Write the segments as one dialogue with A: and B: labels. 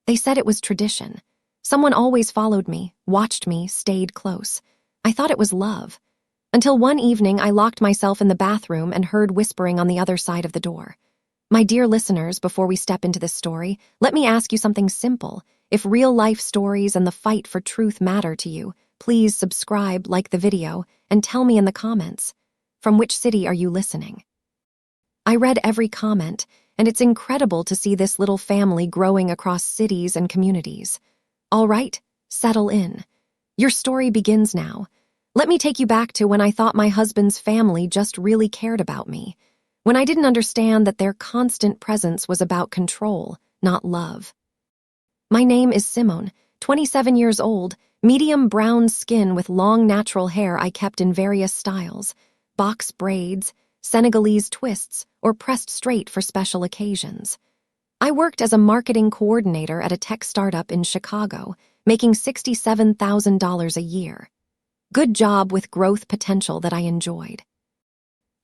A: They said it was tradition. Someone always followed me, watched me, stayed close. I thought it was love. Until one evening I locked myself in the bathroom and heard whispering on the other side of the door. My dear listeners, before we step into this story, let me ask you something simple. If real-life stories and the fight for truth matter to you, please subscribe, like the video, and tell me in the comments. From which city are you listening? I read every comment, and it's incredible to see this little family growing across cities and communities. All right, settle in. Your story begins now. Let me take you back to when I thought my husband's family just really cared about me, when I didn't understand that their constant presence was about control, not love. My name is Simone, 27 years old, medium brown skin with long natural hair I kept in various styles, box braids, Senegalese twists, or pressed straight for special occasions. I worked as a marketing coordinator at a tech startup in Chicago, making $67,000 a year. Good job with growth potential that I enjoyed.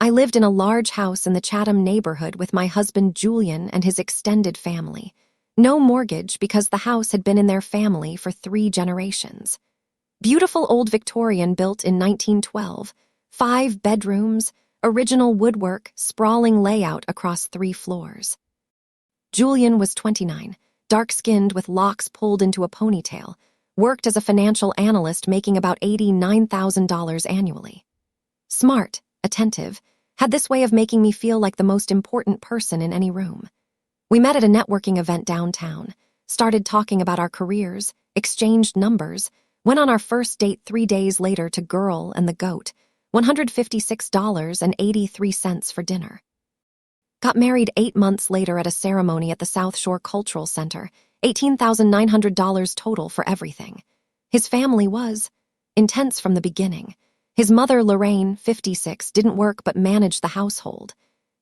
A: I lived in a large house in the Chatham neighborhood with my husband Julian and his extended family. No mortgage because the house had been in their family for 3 generations. Beautiful old Victorian built in 1912, 5 bedrooms, original woodwork, sprawling layout across 3 floors. Julian was 29, dark-skinned with locks pulled into a ponytail, worked as a financial analyst making about $89,000 annually. Smart, attentive, had this way of making me feel like the most important person in any room. We met at a networking event downtown, started talking about our careers, exchanged numbers, went on our first date 3 days later to Girl and the Goat, $156.83 for dinner. Got married 8 months later at a ceremony at the South Shore Cultural Center, $18,900 total for everything. His family was intense from the beginning. His mother, Lorraine, 56, didn't work but managed the household.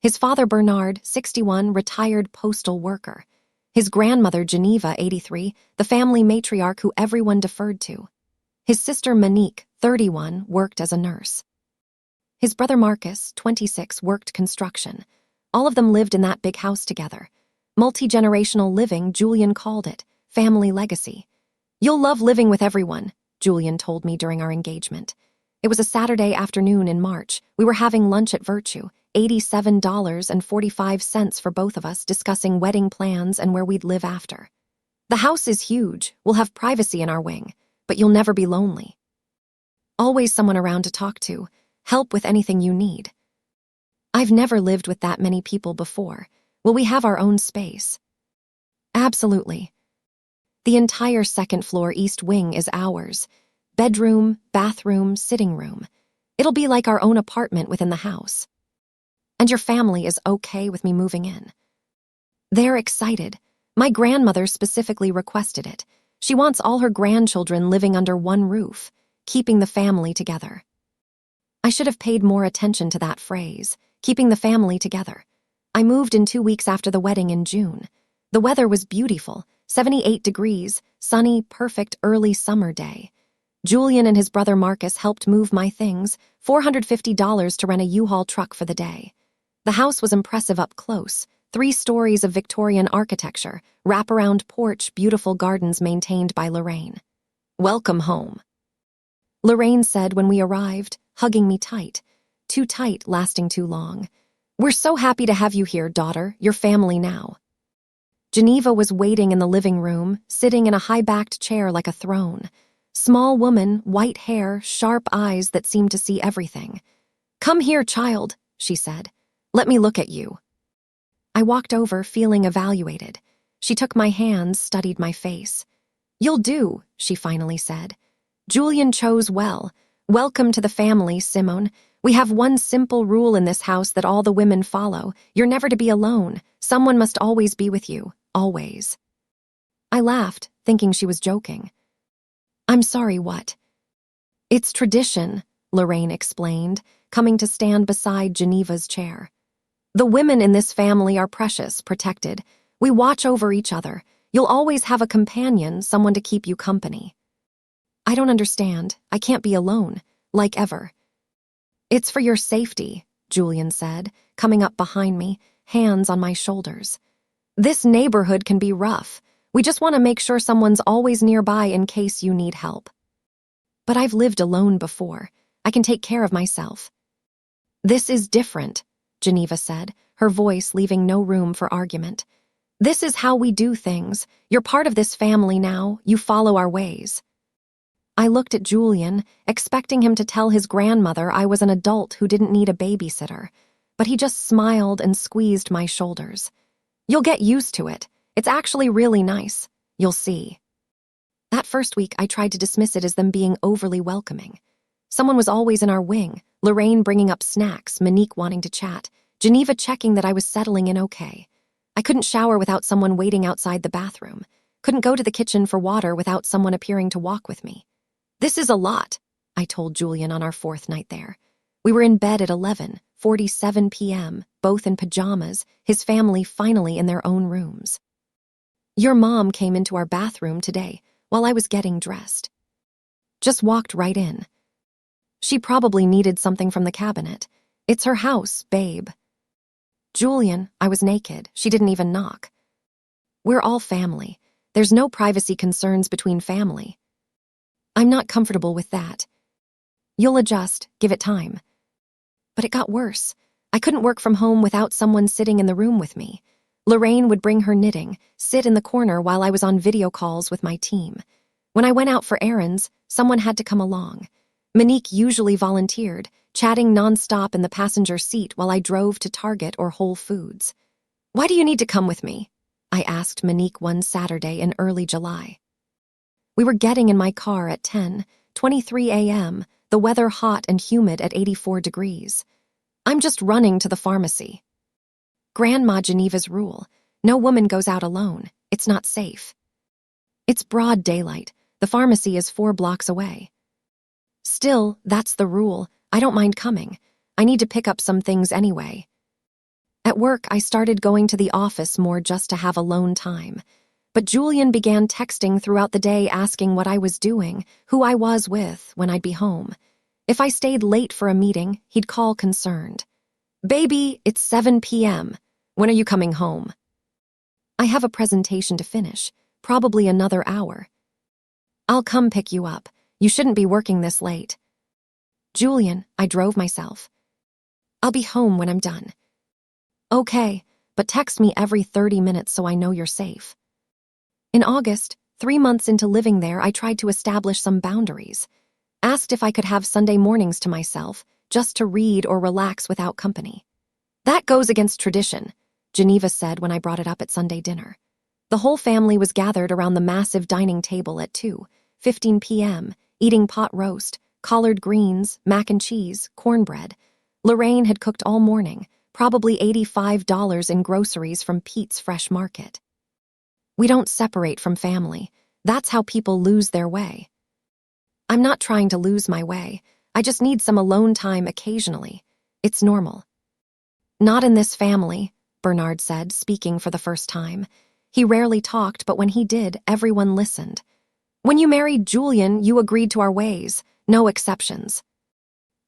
A: His father, Bernard, 61, retired postal worker. His grandmother, Geneva, 83, the family matriarch who everyone deferred to. His sister, Monique, 31, worked as a nurse. His brother, Marcus, 26, worked construction. All of them lived in that big house together. Multi-generational living, Julian called it. Family legacy. You'll love living with everyone, Julian told me during our engagement. It was a Saturday afternoon in March. We were having lunch at Virtue, $87.45 for both of us, discussing wedding plans and where we'd live after. The house is huge. We'll have privacy in our wing, but you'll never be lonely. Always someone around to talk to, help with anything you need. I've never lived with that many people before. Will we have our own space? Absolutely. The entire second floor east wing is ours. Bedroom, bathroom, sitting room. It'll be like our own apartment within the house. And your family is okay with me moving in? They're excited. My grandmother specifically requested it. She wants all her grandchildren living under one roof, keeping the family together. I should have paid more attention to that phrase, keeping the family together. I moved in 2 weeks after the wedding in June. The weather was beautiful, 78 degrees, sunny, perfect early summer day. Julian and his brother Marcus helped move my things, $450 to rent a U-Haul truck for the day. The house was impressive up close, 3 stories of Victorian architecture, wraparound porch, beautiful gardens maintained by Lorraine. Welcome home, Lorraine said when we arrived, hugging me tight. Too tight, lasting too long. We're so happy to have you here, daughter, your family now. Geneva was waiting in the living room, sitting in a high-backed chair like a throne. Small woman, white hair, sharp eyes that seemed to see everything. Come here, child, she said. Let me look at you. I walked over, feeling evaluated. She took my hands, studied my face. You'll do, she finally said. Julian chose well. Welcome to the family, Simone. We have one simple rule in this house that all the women follow. You're never to be alone. Someone must always be with you. Always. I laughed, thinking she was joking. I'm sorry, what? It's tradition, Lorraine explained, coming to stand beside Geneva's chair. The women in this family are precious, protected. We watch over each other. You'll always have a companion, someone to keep you company. I don't understand. I can't be alone, like ever. It's for your safety, Julian said, coming up behind me, hands on my shoulders. This neighborhood can be rough. We just want to make sure someone's always nearby in case you need help. But I've lived alone before. I can take care of myself. This is different, Geneva said, her voice leaving no room for argument. This is how we do things. You're part of this family now. You follow our ways. I looked at Julian, expecting him to tell his grandmother I was an adult who didn't need a babysitter, but he just smiled and squeezed my shoulders. You'll get used to it. It's actually really nice. You'll see. That first week, I tried to dismiss it as them being overly welcoming. Someone was always in our wing, Lorraine bringing up snacks, Monique wanting to chat, Geneva checking that I was settling in okay. I couldn't shower without someone waiting outside the bathroom, couldn't go to the kitchen for water without someone appearing to walk with me. This is a lot, I told Julian on our fourth night there. We were in bed at 11:47 p.m., both in pajamas, his family finally in their own rooms. Your mom came into our bathroom today while I was getting dressed. Just walked right in. She probably needed something from the cabinet. It's her house, babe. Julian, I was naked. She didn't even knock. We're all family. There's no privacy concerns between family. I'm not comfortable with that. You'll adjust, give it time. But it got worse. I couldn't work from home without someone sitting in the room with me. Lorraine would bring her knitting, sit in the corner while I was on video calls with my team. When I went out for errands, someone had to come along. Monique usually volunteered, chatting nonstop in the passenger seat while I drove to Target or Whole Foods. Why do you need to come with me? I asked Monique one Saturday in early July. We were getting in my car at 10:23 a.m., the weather hot and humid at 84 degrees. I'm just running to the pharmacy. Grandma Geneva's rule. No woman goes out alone. It's not safe. It's broad daylight. The pharmacy is 4 blocks away. Still, that's the rule. I don't mind coming. I need to pick up some things anyway. At work, I started going to the office more just to have alone time. But Julian began texting throughout the day asking what I was doing, who I was with, when I'd be home. If I stayed late for a meeting, he'd call concerned. Baby, it's 7 p.m. When are you coming home? I have a presentation to finish, probably another hour. I'll come pick you up. You shouldn't be working this late. Julian, I drove myself. I'll be home when I'm done. Okay, but text me every 30 minutes so I know you're safe. In August, 3 months into living there, I tried to establish some boundaries. Asked if I could have Sunday mornings to myself, just to read or relax without company. That goes against tradition, Geneva said when I brought it up at Sunday dinner. The whole family was gathered around the massive dining table at 2:15 p.m., eating pot roast, collard greens, mac and cheese, cornbread. Lorraine had cooked all morning, probably $85 in groceries from Pete's Fresh Market. We don't separate from family. That's how people lose their way. I'm not trying to lose my way. I just need some alone time occasionally. It's normal. Not in this family, Bernard said, speaking for the first time. He rarely talked, but when he did, everyone listened. When you married Julian, you agreed to our ways, no exceptions.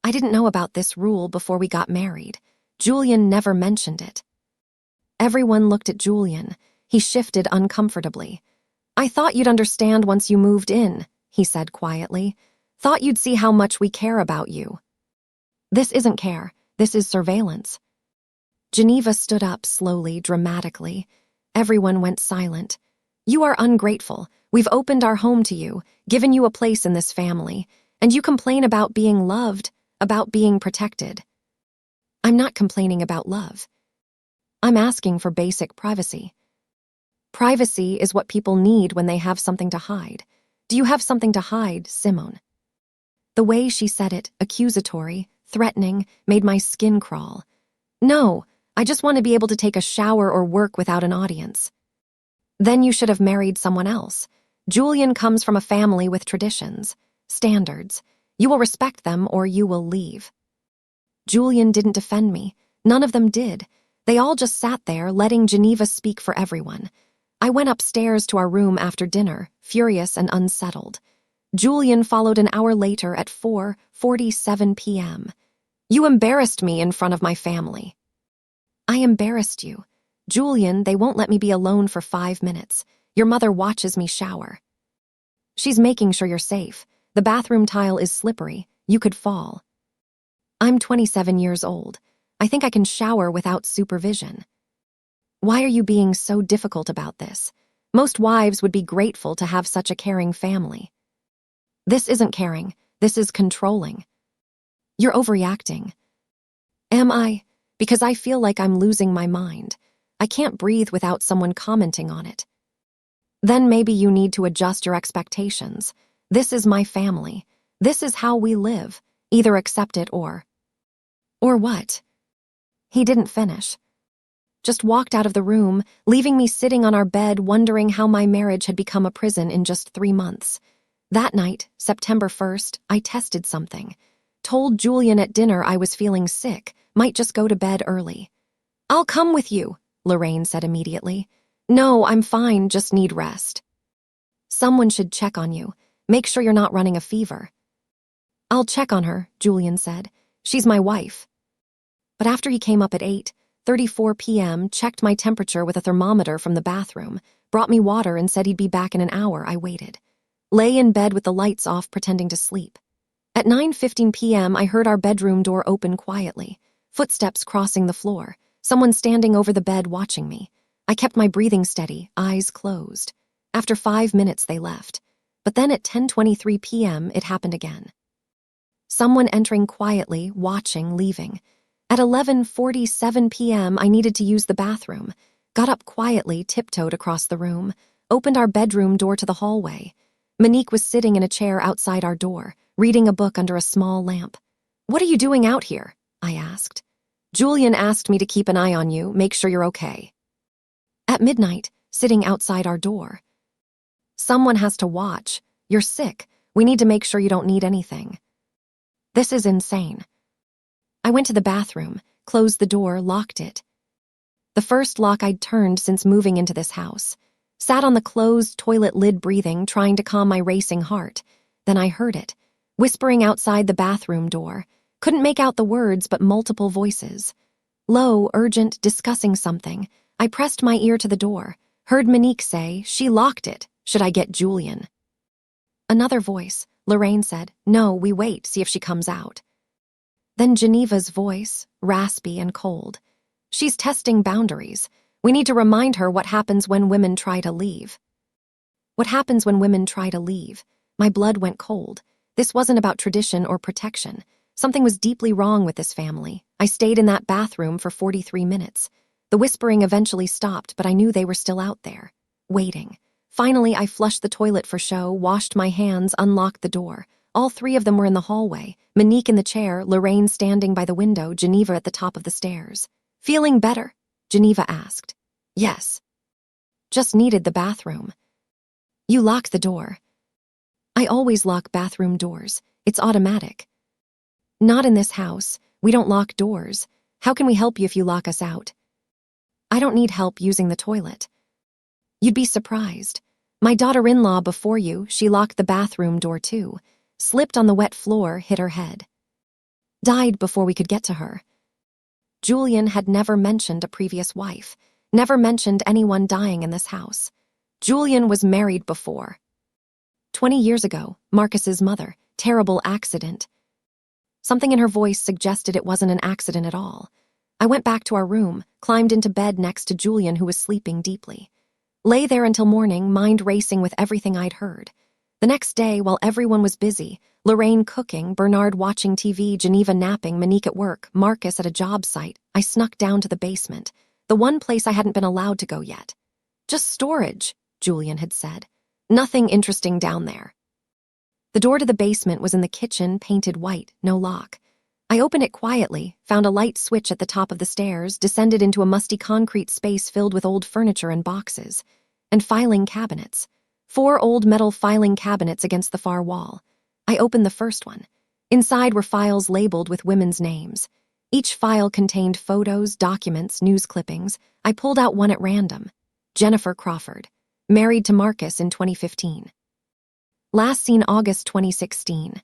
A: I didn't know about this rule before we got married. Julian never mentioned it. Everyone looked at Julian. He shifted uncomfortably. I thought you'd understand once you moved in, he said quietly. Thought you'd see how much we care about you. This isn't care. This is surveillance. Geneva stood up slowly, dramatically. Everyone went silent. You are ungrateful. We've opened our home to you, given you a place in this family, and you complain about being loved, about being protected. I'm not complaining about love. I'm asking for basic privacy. Privacy is what people need when they have something to hide. Do you have something to hide, Simone? The way she said it, accusatory, threatening, made my skin crawl. No, I just want to be able to take a shower or work without an audience. Then you should have married someone else. Julian comes from a family with traditions, standards. You will respect them or you will leave. Julian didn't defend me. None of them did. They all just sat there, letting Geneva speak for everyone. I went upstairs to our room after dinner, furious and unsettled. Julian followed an hour later at 4:47 p.m. You embarrassed me in front of my family. I embarrassed you. Julian, they won't let me be alone for 5 minutes. Your mother watches me shower. She's making sure you're safe. The bathroom tile is slippery. You could fall. I'm 27 years old. I think I can shower without supervision. Why are you being so difficult about this? Most wives would be grateful to have such a caring family. This isn't caring. This is controlling. You're overreacting. Am I? Because I feel like I'm losing my mind. I can't breathe without someone commenting on it. Then maybe you need to adjust your expectations. This is my family. This is how we live. Either accept it or what? He didn't finish. Just walked out of the room, leaving me sitting on our bed wondering how my marriage had become a prison in just 3 months. That night, September 1st, I tested something. Told Julian at dinner I was feeling sick, might just go to bed early. I'll come with you, Lorraine said immediately. No, I'm fine, just need rest. Someone should check on you. Make sure you're not running a fever. I'll check on her, Julian said. She's my wife. But after he came up at 8:34 p.m., checked my temperature with a thermometer from the bathroom, brought me water and said he'd be back in an hour, I waited. Lay in bed with the lights off, pretending to sleep. At 9:15 p.m., I heard our bedroom door open quietly. Footsteps crossing the floor. Someone standing over the bed watching me. I kept my breathing steady, eyes closed. After 5 minutes, they left. But then at 10:23 p.m., it happened again. Someone entering quietly, watching, leaving. At 11:47 p.m., I needed to use the bathroom. Got up quietly, tiptoed across the room, opened our bedroom door to the hallway. Monique was sitting in a chair outside our door, reading a book under a small lamp. What are you doing out here? I asked. Julian asked me to keep an eye on you, make sure you're okay. At midnight, sitting outside our door. Someone has to watch. You're sick. We need to make sure you don't need anything. This is insane. I went to the bathroom, closed the door, locked it. The first lock I'd turned since moving into this house. Sat on the closed toilet lid breathing, trying to calm my racing heart. Then I heard it, whispering outside the bathroom door. Couldn't make out the words, but multiple voices. Low, urgent, discussing something. I pressed my ear to the door. Heard Monique say, she locked it. Should I get Julian? Another voice. Lorraine said, no, we wait, see if she comes out. Then Geneva's voice, raspy and cold. She's testing boundaries. We need to remind her what happens when women try to leave. What happens when women try to leave? My blood went cold. This wasn't about tradition or protection. Something was deeply wrong with this family. I stayed in that bathroom for 43 minutes. The whispering eventually stopped, but I knew they were still out there, waiting. Finally, I flushed the toilet for show, washed my hands, unlocked the door. All 3 of them were in the hallway. Monique in the chair, Lorraine standing by the window, Geneva at the top of the stairs. Feeling better? Geneva asked. Yes. Just needed the bathroom. You locked the door. I always lock bathroom doors. It's automatic. Not in this house. We don't lock doors. How can we help you if you lock us out? I don't need help using the toilet. You'd be surprised. My daughter-in-law before you, she locked the bathroom door too. Slipped on the wet floor, hit her head. Died before we could get to her. Julian had never mentioned a previous wife, never mentioned anyone dying in this house. Julian was married before. 20 years ago, Marcus's mother, terrible accident. Something in her voice suggested it wasn't an accident at all. I went back to our room, climbed into bed next to Julian, who was sleeping deeply. Lay there until morning, mind racing with everything I'd heard. The next day, while everyone was busy, Lorraine cooking, Bernard watching TV, Geneva napping, Monique at work, Marcus at a job site, I snuck down to the basement, the one place I hadn't been allowed to go yet. Just storage, Julian had said. Nothing interesting down there. The door to the basement was in the kitchen, painted white, no lock. I opened it quietly, found a light switch at the top of the stairs, descended into a musty concrete space filled with old furniture and boxes, and filing cabinets. 4 old metal filing cabinets against the far wall. I opened the first one. Inside were files labeled with women's names. Each file contained photos, documents, news clippings. I pulled out one at random. Jennifer Crawford, married to Marcus in 2015. Last seen August 2016.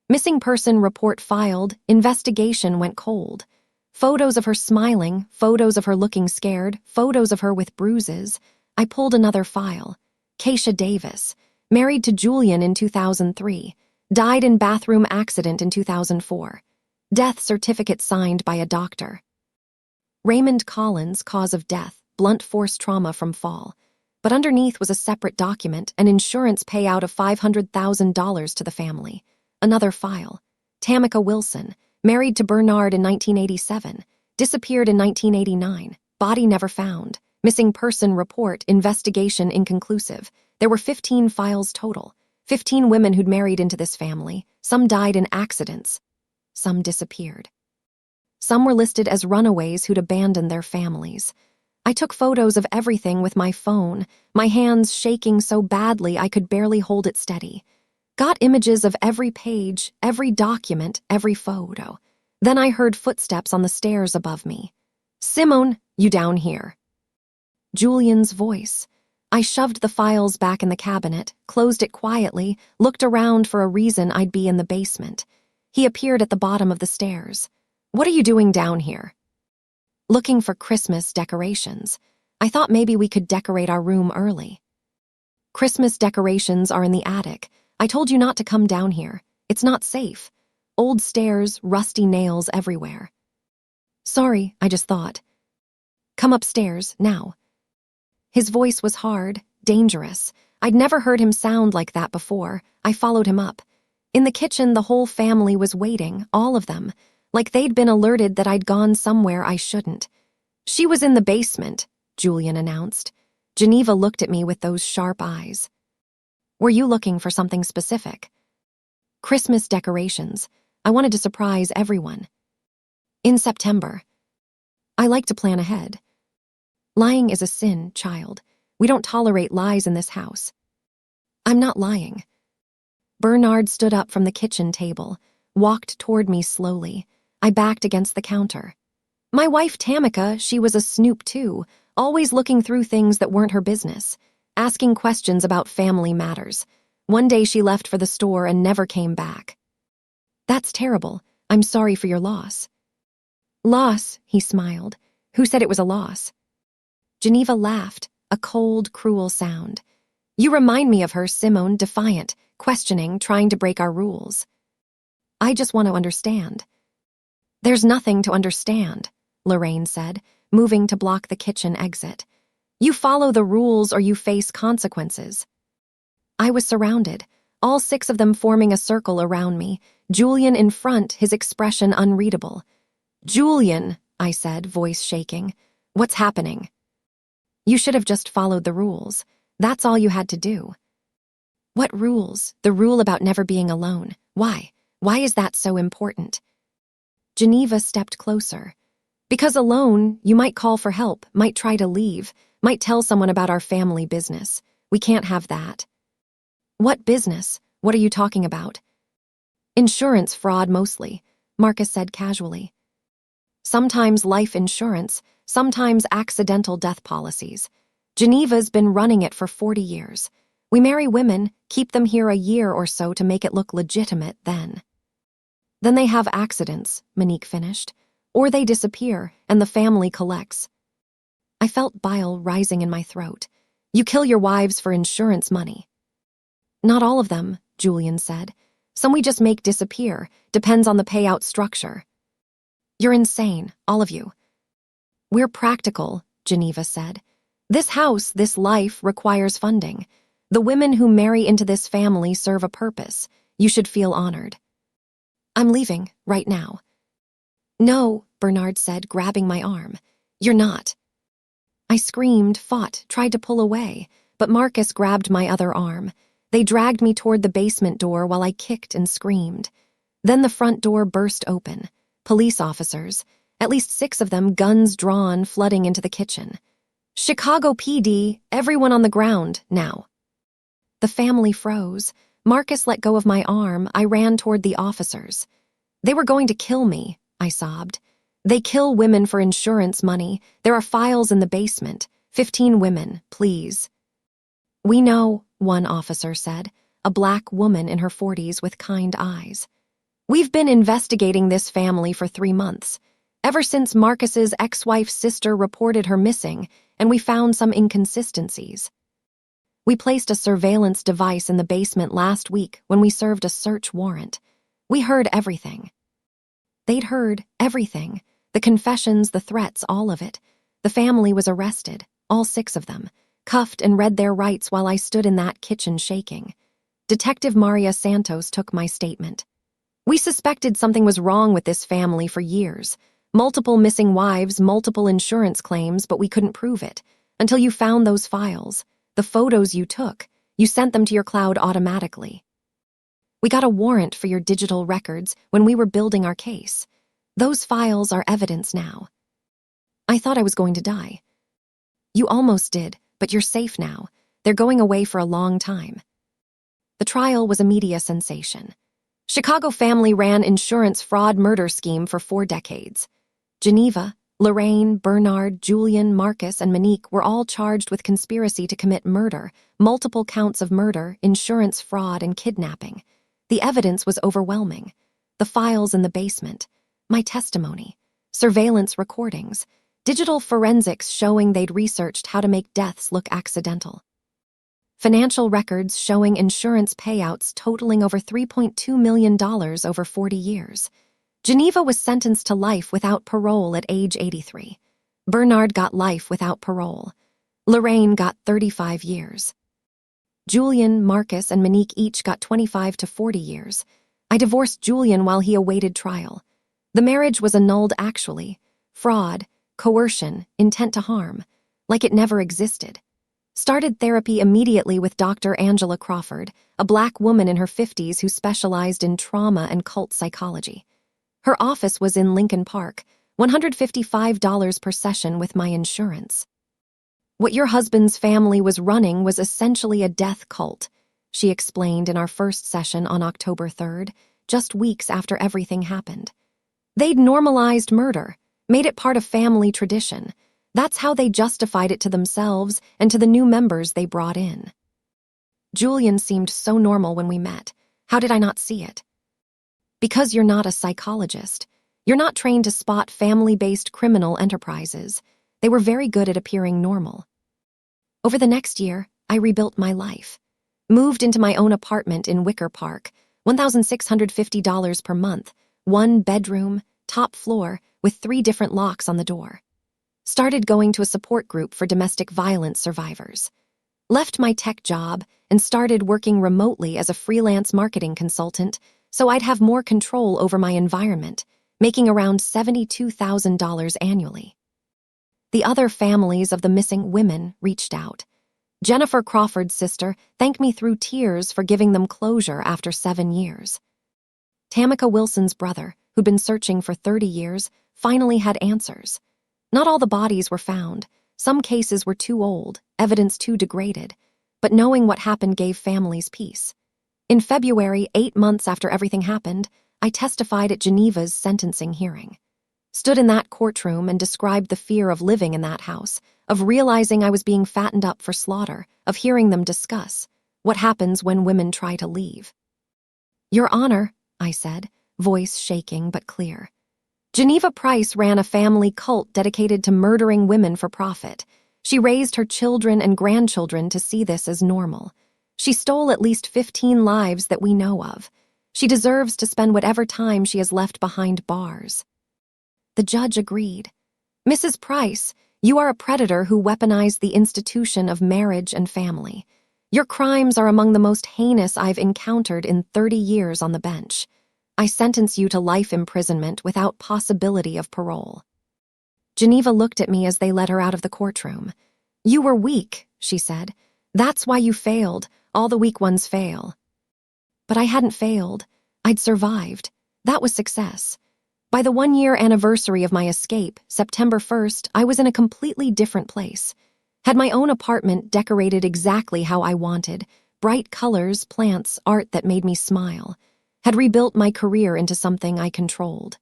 A: Missing person report filed, investigation went cold. Photos of her smiling, photos of her looking scared, photos of her with bruises. I pulled another file. Keisha Davis, married to Julian in 2003, died in bathroom accident in 2004. Death certificate signed by a doctor. Raymond Collins, cause of death, blunt force trauma from fall. But underneath was a separate document, an insurance payout of $500,000 to the family. Another file. Tamika Wilson, married to Bernard in 1987, disappeared in 1989, body never found. Missing person report, investigation inconclusive. There were 15 files total. 15 women who'd married into this family. Some died in accidents. Some disappeared. Some were listed as runaways who'd abandoned their families. I took photos of everything with my phone, my hands shaking so badly I could barely hold it steady. Got images of every page, every document, every photo. Then I heard footsteps on the stairs above me. "Simone, you down here." Julian's voice. I shoved the files back in the cabinet, closed it quietly, looked around for a reason I'd be in the basement. He appeared at the bottom of the stairs. "What are you doing down here?" "Looking for Christmas decorations. I thought maybe we could decorate our room early." "Christmas decorations are in the attic. I told you not to come down here. It's not safe. Old stairs, rusty nails everywhere." "Sorry, I just thought." "Come upstairs, now." His voice was hard, dangerous. I'd never heard him sound like that before. I followed him up. In the kitchen, the whole family was waiting, all of them, like they'd been alerted that I'd gone somewhere I shouldn't. "She was in the basement," Julian announced. Geneva looked at me with those sharp eyes. "Were you looking for something specific?" "Christmas decorations. I wanted to surprise everyone." "In September." "I like to plan ahead." "Lying is a sin, child. We don't tolerate lies in this house." "I'm not lying." Bernard stood up from the kitchen table, walked toward me slowly. I backed against the counter. "My wife Tamika, she was a snoop too, always looking through things that weren't her business, asking questions about family matters. One day she left for the store and never came back." "That's terrible. I'm sorry for your loss." "Loss," he smiled. "Who said it was a loss?" Geneva laughed, a cold, cruel sound. "You remind me of her, Simone, defiant, questioning, trying to break our rules." "I just want to understand." "There's nothing to understand," Lorraine said, moving to block the kitchen exit. "You follow the rules or you face consequences." I was surrounded, all 6 of them forming a circle around me, Julian in front, his expression unreadable. "Julian," I said, voice shaking, "what's happening?" "You should have just followed the rules. That's all you had to do." "What rules? The rule about never being alone. Why? Why is that so important?" Geneva stepped closer. "Because alone, you might call for help, might try to leave, might tell someone about our family business. We can't have that." "What business? What are you talking about?" "Insurance fraud mostly," Marcus said casually. "Sometimes life insurance, sometimes accidental death policies. Geneva's been running it for 40 years. We marry women, keep them here a year or so to make it look legitimate then." "Then they have accidents," Monique finished. "Or they disappear, and the family collects." I felt bile rising in my throat. "You kill your wives for insurance money." "Not all of them," Julian said. "Some we just make disappear, depends on the payout structure." "You're insane, all of you." "We're practical," Geneva said. "This house, this life, requires funding. The women who marry into this family serve a purpose. You should feel honored." "I'm leaving, right now." "No," Bernard said, grabbing my arm. "You're not." I screamed, fought, tried to pull away, but Marcus grabbed my other arm. They dragged me toward the basement door while I kicked and screamed. Then the front door burst open. Police officers, at least 6 of them, guns drawn, flooding into the kitchen. "Chicago PD, everyone on the ground, now." The family froze. Marcus let go of my arm. I ran toward the officers. "They were going to kill me," I sobbed. "They kill women for insurance money. There are files in the basement. 15 women, please." "We know," one officer said, a black woman in her 40s with kind eyes. "We've been investigating this family for 3 months, ever since Marcus's ex-wife's sister reported her missing, and we found some inconsistencies. We placed a surveillance device in the basement last week when we served a search warrant. We heard everything. They'd heard everything. The confessions, the threats, all of it. The family was arrested, all 6 of them, cuffed and read their rights while I stood in that kitchen shaking. Detective Maria Santos took my statement. We suspected something was wrong with this family for years. Multiple missing wives, multiple insurance claims, but we couldn't prove it. Until you found those files. The photos you took, you sent them to your cloud automatically. We got a warrant for your digital records when we were building our case. Those files are evidence now. I thought I was going to die. You almost did, but you're safe now. They're going away for a long time. The trial was a media sensation. Chicago family ran insurance fraud murder scheme for 4 decades. Geneva, Lorraine, Bernard, Julian, Marcus, and Monique were all charged with conspiracy to commit murder, multiple counts of murder, insurance fraud, and kidnapping. The evidence was overwhelming. The files in the basement, my testimony, surveillance recordings, digital forensics showing they'd researched how to make deaths look accidental. Financial records showing insurance payouts totaling over $3.2 million over 40 years. Geneva was sentenced to life without parole at age 83. Bernard got life without parole. Lorraine got 35 years. Julian, Marcus, and Monique each got 25 to 40 years. I divorced Julian while he awaited trial. The marriage was annulled actually. Fraud, coercion, intent to harm, like it never existed. Started therapy immediately with Dr. Angela Crawford, a Black woman in her 50s who specialized in trauma and cult psychology. Her office was in Lincoln Park, $155 per session with my insurance. What your husband's family was running was essentially a death cult, she explained in our first session on October 3rd, just weeks after everything happened. They'd normalized murder, made it part of family tradition. That's how they justified it to themselves and to the new members they brought in. Julian seemed so normal when we met. How did I not see it? Because you're not a psychologist. You're not trained to spot family-based criminal enterprises. They were very good at appearing normal. Over the next year, I rebuilt my life. Moved into my own apartment in Wicker Park, $1,650 per month, 1 bedroom, top floor, with 3 different locks on the door. Started going to a support group for domestic violence survivors. Left my tech job and started working remotely as a freelance marketing consultant so I'd have more control over my environment, making around $72,000 annually. The other families of the missing women reached out. Jennifer Crawford's sister thanked me through tears for giving them closure after 7 years. Tamika Wilson's brother, who'd been searching for 30 years, finally had answers. Not all the bodies were found. Some cases were too old, evidence too degraded. But knowing what happened gave families peace. In February, 8 months after everything happened, I testified at Geneva's sentencing hearing. Stood in that courtroom and described the fear of living in that house, of realizing I was being fattened up for slaughter, of hearing them discuss what happens when women try to leave. Your Honor, I said, voice shaking but clear. Geneva Price ran a family cult dedicated to murdering women for profit. She raised her children and grandchildren to see this as normal. She stole at least 15 lives that we know of. She deserves to spend whatever time she has left behind bars. The judge agreed. Mrs. Price, you are a predator who weaponized the institution of marriage and family. Your crimes are among the most heinous I've encountered in 30 years on the bench. I sentence you to life imprisonment without possibility of parole. Geneva looked at me as they led her out of the courtroom. You were weak, she said. That's why you failed. All the weak ones fail. But I hadn't failed. I'd survived. That was success. By the 1-year anniversary of my escape, September 1st, I was in a completely different place. Had my own apartment decorated exactly how I wanted, bright colors, plants, art that made me smile. Had rebuilt my career into something I controlled.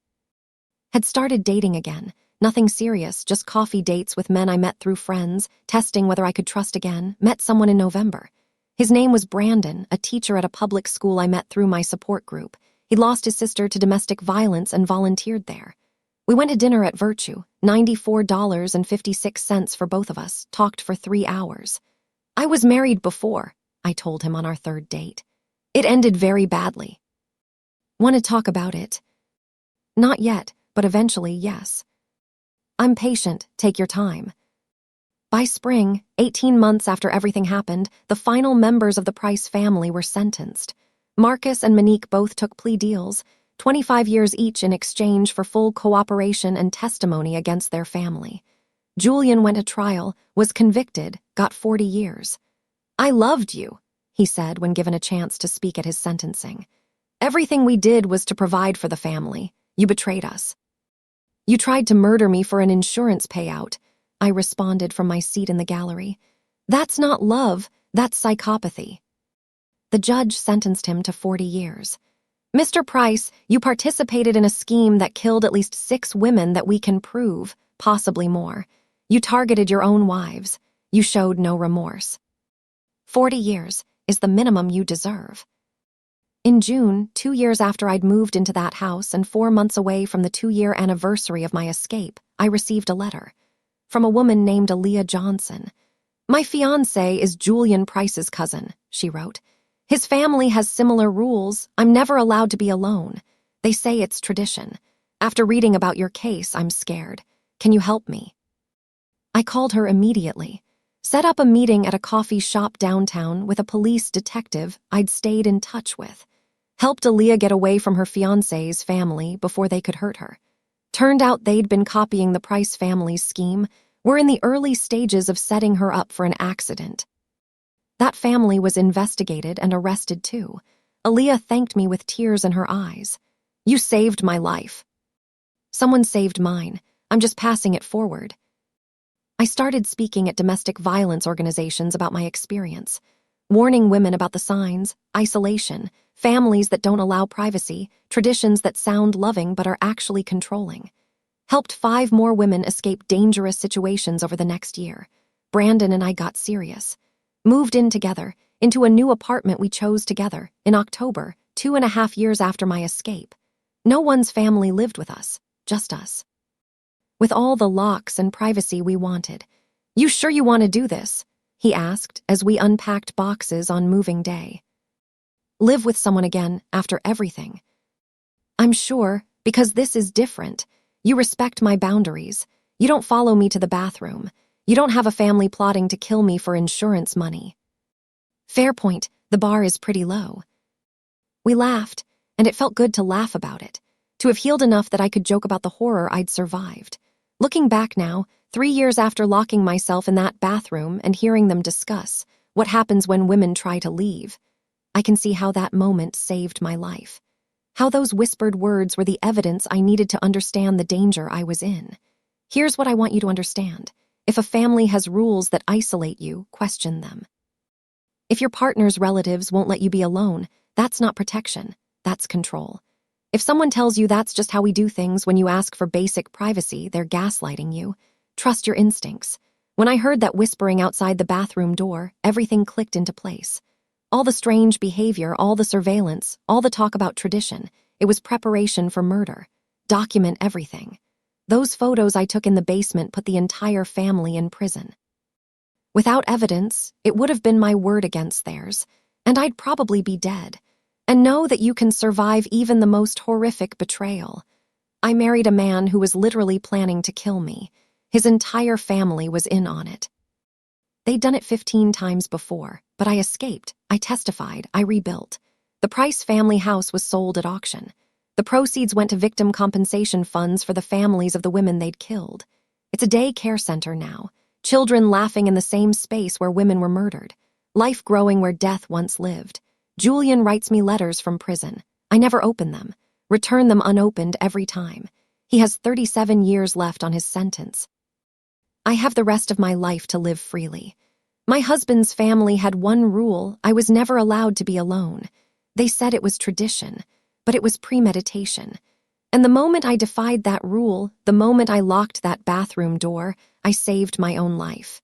A: Had started dating again. Nothing serious, just coffee dates with men I met through friends, testing whether I could trust again. Met someone in November. His name was Brandon, a teacher at a public school I met through my support group. He'd lost his sister to domestic violence and volunteered there. We went to dinner at Virtue, $94.56 for both of us, talked for 3 hours. I was married before, I told him on our third date. It ended very badly. Want to talk about it? Not yet, but eventually, yes. I'm patient, take your time. By spring, 18 months after everything happened, the final members of the Price family were sentenced. Marcus and Monique both took plea deals, 25 years each in exchange for full cooperation and testimony against their family. Julian went to trial, was convicted, got 40 years. I loved you, he said when given a chance to speak at his sentencing. Everything we did was to provide for the family. You betrayed us. You tried to murder me for an insurance payout, I responded from my seat in the gallery. That's not love, that's psychopathy. The judge sentenced him to 40 years. Mr. Price, you participated in a scheme that killed at least 6 women that we can prove, possibly more. You targeted your own wives. You showed no remorse. 40 years is the minimum you deserve. In June, 2 years after I'd moved into that house and 4 months away from the 2-year anniversary of my escape, I received a letter from a woman named Aaliyah Johnson. My fiancé is Julian Price's cousin, she wrote. His family has similar rules. I'm never allowed to be alone. They say it's tradition. After reading about your case, I'm scared. Can you help me? I called her immediately. Set up a meeting at a coffee shop downtown with a police detective I'd stayed in touch with. Helped Aaliyah get away from her fiancé's family before they could hurt her. Turned out they'd been copying the Price family's scheme, were in the early stages of setting her up for an accident. That family was investigated and arrested too. Aaliyah thanked me with tears in her eyes. You saved my life. Someone saved mine. I'm just passing it forward. I started speaking at domestic violence organizations about my experience, warning women about the signs, isolation, families that don't allow privacy, traditions that sound loving but are actually controlling. Helped 5 more women escape dangerous situations over the next year. Brandon and I got serious. Moved in together, into a new apartment we chose together, in October, 2.5 years after my escape. No one's family lived with us, just us. With all the locks and privacy we wanted. You sure you want to do this? He asked as we unpacked boxes on moving day. Live with someone again after everything. I'm sure, because this is different. You respect my boundaries. You don't follow me to the bathroom. You don't have a family plotting to kill me for insurance money. Fair point, the bar is pretty low. We laughed, and it felt good to laugh about it, to have healed enough that I could joke about the horror I'd survived. Looking back now, 3 years after locking myself in that bathroom and hearing them discuss what happens when women try to leave, I can see how that moment saved my life. How those whispered words were the evidence I needed to understand the danger I was in. Here's what I want you to understand. If a family has rules that isolate you, question them. If your partner's relatives won't let you be alone, that's not protection, that's control. If someone tells you that's just how we do things when you ask for basic privacy, they're gaslighting you. Trust your instincts. When I heard that whispering outside the bathroom door, everything clicked into place. All the strange behavior, all the surveillance, all the talk about tradition, it was preparation for murder. Document everything. Those photos I took in the basement put the entire family in prison. Without evidence, it would have been my word against theirs, and I'd probably be dead. And know that you can survive even the most horrific betrayal. I married a man who was literally planning to kill me. His entire family was in on it. They'd done it 15 times before, but I escaped, I testified, I rebuilt. The Price family house was sold at auction. The proceeds went to victim compensation funds for the families of the women they'd killed. It's a day care center now, children laughing in the same space where women were murdered, life growing where death once lived. Julian writes me letters from prison. I never open them, return them unopened every time. He has 37 years left on his sentence. I have the rest of my life to live freely. My husband's family had one rule: I was never allowed to be alone. They said it was tradition, but it was premeditation. And the moment I defied that rule, the moment I locked that bathroom door, I saved my own life.